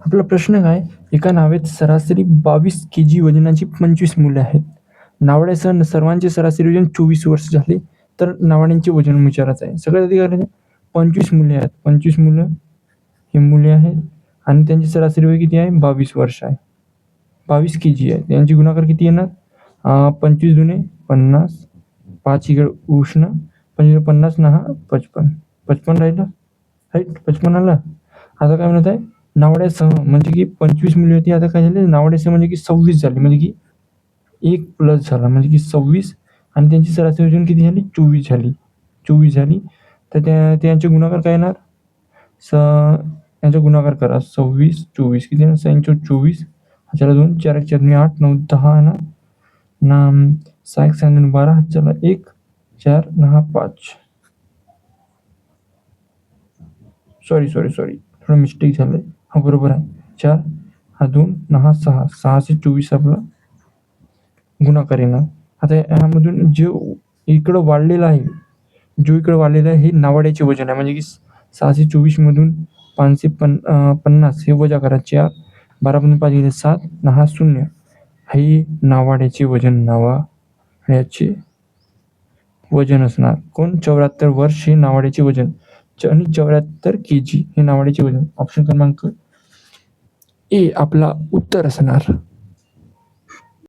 आपला प्रश्न काय, एका नावेत सरासरी 22 kg वजनाची 25 मुले आहेत. नावाड्यासह सर्वांचे सरासरी वजन 24 वर्ष झाले, तर नावाड्यांचे वजन विचारायचं आहे. सगळ्यात आधी करायचं 25 मुले आहेत. 25 मुलं हे मुले आहेत आणि त्यांची सरासरी वय किती आहे? 22 वर्ष आहे. 22 kg आहे. त्यांची गुणाकार किती येणार? 25 दुने 50, 5 इकडे उष्ण, 25 50 ना 55. 55 राहिलं, राईट? 55 आला. आता काय म्हणत आहे? नावाड्यासह म्हणजे की 25 मुली होती, आता काय झाले? नावाड्यासह म्हणजे की 26 झाली, म्हणजे की 1 प्लस झाला म्हणजे की 26 आणि त्यांची सरासरी वजन किती झाली? 24 झाली. 24 झाली तर त्यांचे गुणाकार काय येणार? यांचा गुणाकार करा. 26 24 किती येणार? 24 चला 2 4 1 4 8 9 10 येणार ना 6 1 6 12 चला 1 4 9 5. सॉरी थोडं मिस्टेक झालंय. हा बरोबर आहे. 4 हा 2 9 6 6 से 24 आपला गुणाकार येणार. आता ह्यामधून जो इकडं वाढलेला आहे, हे नावाड्याचे वजन आहे, म्हणजे की 6 24 मधून 550 हे वजा करा. 4 12 मधून 5 गेले 7 9 0 हे नावाड्याचे वजन, नावाड्याचे वजन असणार. कोण? 74 वर्ष हे नावाड्याचे वजन आणि 74 kg हे नावाड्याचे वजन. ऑप्शन क्रमांक ए आपला उत्तर असणार.